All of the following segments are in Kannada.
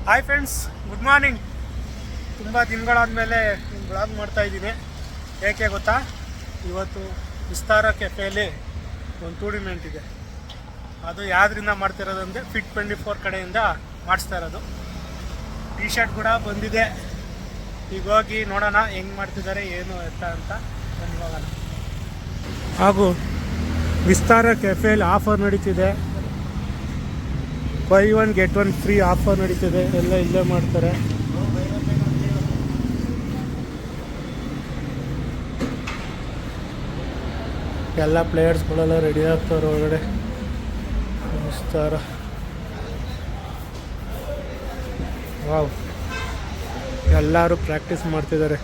Hi friends, good morning. ತುಂಬ ದಿನಗಳಾದಮೇಲೆ ಬ್ಲಾಗ್ ಮಾಡ್ತಾಯಿದ್ದೀನಿ. ಏಕೆ ಗೊತ್ತಾ, ಇವತ್ತು ವಿಸ್ತಾರ ಕೆಫೆಯಲ್ಲಿ ಒಂದು ಟೂರ್ನಿಮೆಂಟ್ ಇದೆ. ಅದು ಯಾವುದರಿಂದ ಮಾಡ್ತಿರೋದಂದರೆ Fit24 ಕಡೆಯಿಂದ ಮಾಡಿಸ್ತಾ ಇರೋದು. ಟಿ ಶರ್ಟ್ ಕೂಡ ಬಂದಿದೆ. ಈಗ ಹೋಗಿ ನೋಡೋಣ ಹೆಂಗೆ ಮಾಡ್ತಿದ್ದಾರೆ, ಏನು ಎತ್ತ ಅಂತ ಬನ್ನಿ ಹೋಗೋಣ. ಹಾಗೂ ವಿಸ್ತಾರ ಕೆಫೆಯಲ್ಲಿ ಆಫರ್ ನಡೀತಿದೆ. ಬೈ 1 get 1 ಫ್ರೀ ಆಫರ್ ನಡೀತಿದೆ. ಎಲ್ಲ ಇಲ್ಲೇ ಮಾಡ್ತಾರೆ. ಎಲ್ಲ ಪ್ಲೇಯರ್ಸ್ಗಳೆಲ್ಲ ರೆಡಿ ಆಗ್ತಾರೆ ಹೊರಗಡೆ. ವಿಸ್ತಾರ, ವಾವ್, ಎಲ್ಲರೂ ಪ್ರಾಕ್ಟೀಸ್ ಮಾಡ್ತಿದ್ದಾರೆ.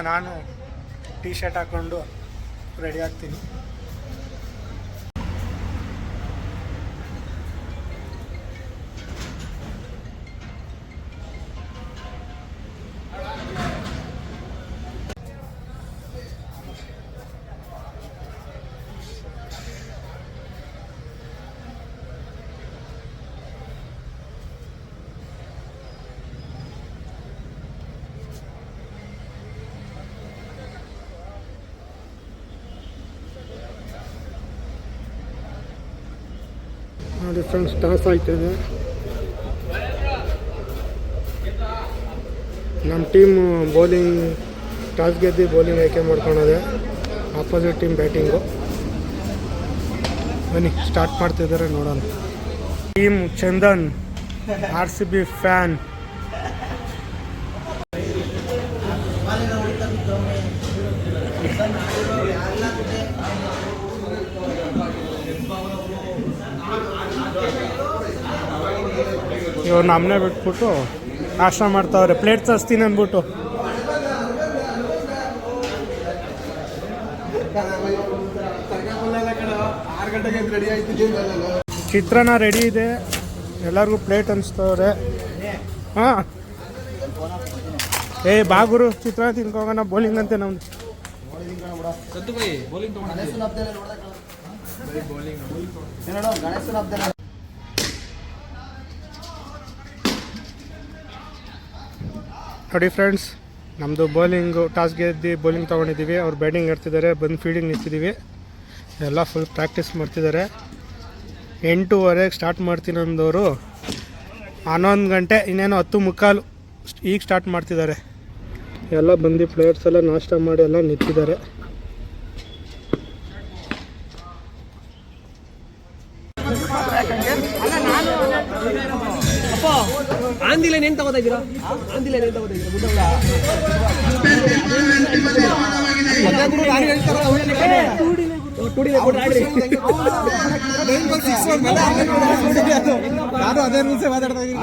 ನಾನು ಟಿ ಶರ್ಟ್ ಹಾಕ್ಕೊಂಡು ರೆಡಿ ಆಗ್ತೀನಿ. ನೋಡಿ ಫ್ರೆಂಡ್ಸ್, ಟಾಸ್ ಆಯ್ತಿದೆ. ನಮ್ಮ ಟೀಮ್ ಬೌಲಿಂಗ್ ಟಾಸ್ ಗೆದ್ದು ಬೌಲಿಂಗ್ ಆಯ್ಕೆ ಮಾಡ್ಕೊಳೋದೆ. Opposite team batting. ಬನ್ನಿ ಸ್ಟಾರ್ಟ್ ಮಾಡ್ತಿದ್ದಾರೆ, ನೋಡೋಣ. Team Chandan, RCB fan. ಇವ್ರು ನಮ್ಮನ್ನೇ ಬಿಟ್ಬಿಟ್ಟು ನಾಷ್ಟ ಮಾಡ್ತಾವ್ರೆ. ಪ್ಲೇಟ್ ತರಿಸ್ತೀನಿ ಅಂದ್ಬಿಟ್ಟು. ಚಿತ್ರಾನ್ನ ರೆಡಿ ಇದೆ, ಎಲ್ಲರಿಗೂ ಪ್ಲೇಟ್ ಅನಿಸ್ತವ್ರೆ. ಹಾಂ, ಬಾಗುರು ಚಿತ್ರಾನ್ನ ತಿನ್ಕೋಗೋಣ. ಬೌಲಿಂಗ್ ಅಂತೆ ನಮ್ದು. ನೋಡಿ ಫ್ರೆಂಡ್ಸ್, ನಮ್ಮದು ಬೌಲಿಂಗು ಟಾಸ್ ಗೆದ್ದು ಬೌಲಿಂಗ್ ತೊಗೊಂಡಿದ್ದೀವಿ. ಅವ್ರು ಬ್ಯಾಟಿಂಗ್ ಆಡ್ತಿದ್ದಾರೆ. ಬಂದು ಫೀಲ್ಡಿಂಗ್ ನಿಂತಿದ್ದೀವಿ. ಎಲ್ಲ ಫುಲ್ ಪ್ರಾಕ್ಟೀಸ್ ಮಾಡ್ತಿದ್ದಾರೆ. 8:30 ಸ್ಟಾರ್ಟ್ ಮಾಡ್ತೀನಿ ಅಂದವರು 11 ಗಂಟೆ, ಇನ್ನೇನು 10:45 ಈಗ ಸ್ಟಾರ್ಟ್ ಮಾಡ್ತಿದ್ದಾರೆ. ಎಲ್ಲ ಬಂದು ಪ್ಲೇಯರ್ಸ್ ಎಲ್ಲ ನಾಷ್ಟ ಮಾಡಿ ಎಲ್ಲ ನಿಂತಿದ್ದಾರೆ. ಆಂದಿಲೇನ್ ಏನ್ ತಗೋತಾ ಇದ್ದೀರಾ? ಆಂದಿಲೇನ್ ಏನ್ ತಗೋತಾ ಇದ್ದೀರಾ? ನಾನು ಅದೇ ರೂಲ್ಸ್ ಮಾತಾಡ್ತಾ ಇದ್ದೀನಿ.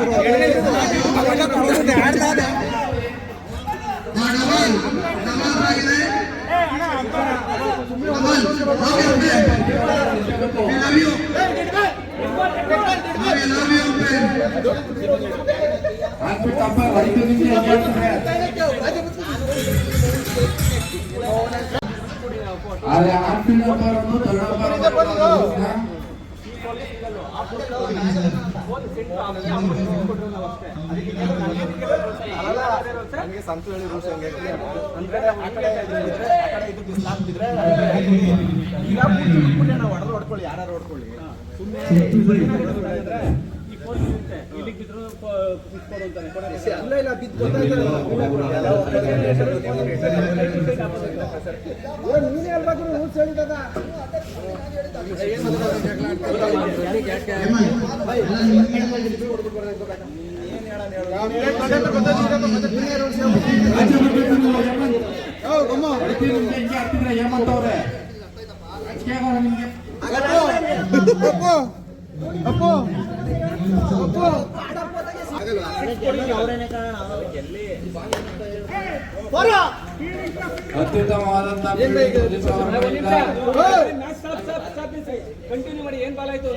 ಸಂತುಲನ ರೂಲ್ಸ್ ಹೊಡ್ಕೊಳ್ಳಿ, ಯಾರು ಹೊಡ್ಕೊಳ್ಳಿ. ಕಂಟಿನ್ಯೂ ಮಾಡಿ. ಏನ್ ಬಾಲ್ ಆಯ್ತು?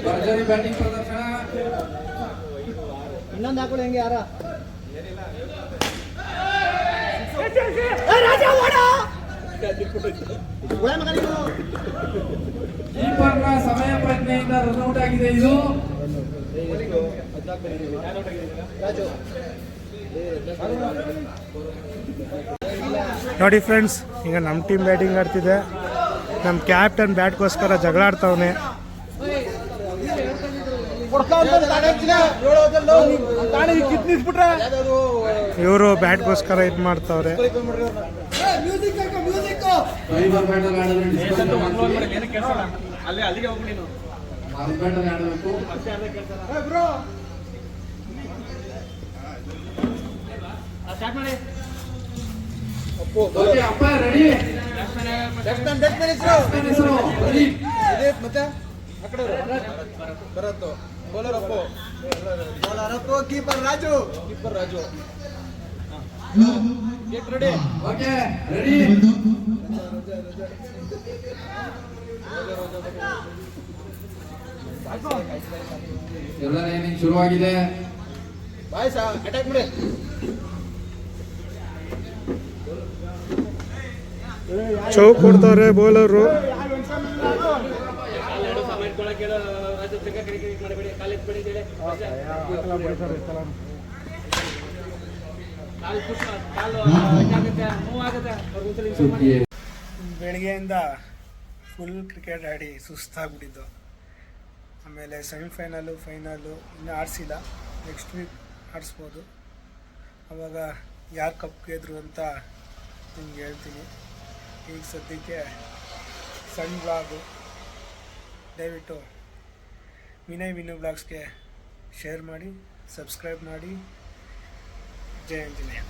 ಭರ್ಜರಿ ಬ್ಯಾಟಿಂಗ್ ಪ್ರದರ್ಶನ. ಇನ್ನೊಂದು ಹಾಕೊಳ್ಳಿ ಹೆಂಗೆ ಯಾರ ಕೀಪರ್ನ ಸಮಯ ಪ್ರಜ್ಞೆಯಿಂದ ರನ್ಔಟ್ ಆಗಿದೆ ಇದು. ನೋಡಿ ಫ್ರೆಂಡ್ಸ್, ಈಗ ನಮ್ಮ ಟೀಮ್ ಬ್ಯಾಟಿಂಗ್ ಆಡ್ತಿದೆ. ನಮ್ಮ ಕ್ಯಾಪ್ಟನ್ ಬ್ಯಾಟ್ಗೋಸ್ಕರ ಜಗಳ ಆಡ್ತಾವನೆ. ಇವರು ಬ್ಯಾಟ್ಗೋಸ್ಕರ ಇದು ಮಾಡ್ತಾವ್ರೆ. ಫೈಬರ್ ಬ್ಯಾಟಲ್ಲಿ ಆಡಿದ್ರೆ ಡಿಸ್ಕಸ್ ಮಾರ್ಕ್ ಬ್ಯಾಟಲ್ಲಿ ಆಡಬೇಕು. Okay, umpire ready. ಹೆಸರು Pradeep. Keeper Raju okay ready. ಎರಡನೇ ಇನ್ನಿಂಗ್ ಶುರುವಾಗಿದೆ. ಅಟ್ಯಾಕ್ ಮಾಡಿ ಚೌಕ್ ಕೊಡ್ತಾವ್ರೆ ಬೌಲರು. ಬೆಳಗ್ಗೆಯಿಂದ ಫುಲ್ ಕ್ರಿಕೆಟ್ ಆಡಿ ಸುಸ್ತಾಗ್ಬಿಟ್ಟಿದ್ದು. ಆಮೇಲೆ ಸೆಮಿಫೈನಲು ಫೈನಲು ಇನ್ನೂ ಆಡಿಸಿಲ್ಲ. Next week ಆಡಿಸ್ಬೋದು. ಆವಾಗ ಯಾರು ಕಪ್ ಗೆದ್ರು ಅಂತ ನಿಮ್ಗೆ ಹೇಳ್ತೀನಿ. ಈಗ ಸದ್ಯಕ್ಕೆ ಸಣ್ಣ ಬ್ಲಾಗು. ದಯವಿಟ್ಟು ವಿನಯ್ ವಿನು ಬ್ಲಾಗ್ಸ್ಗೆ ಶೇರ್ ಮಾಡಿ, ಸಬ್ಸ್ಕ್ರೈಬ್ ಮಾಡಿ. ಜೈ ಆಂಜನೇಯ.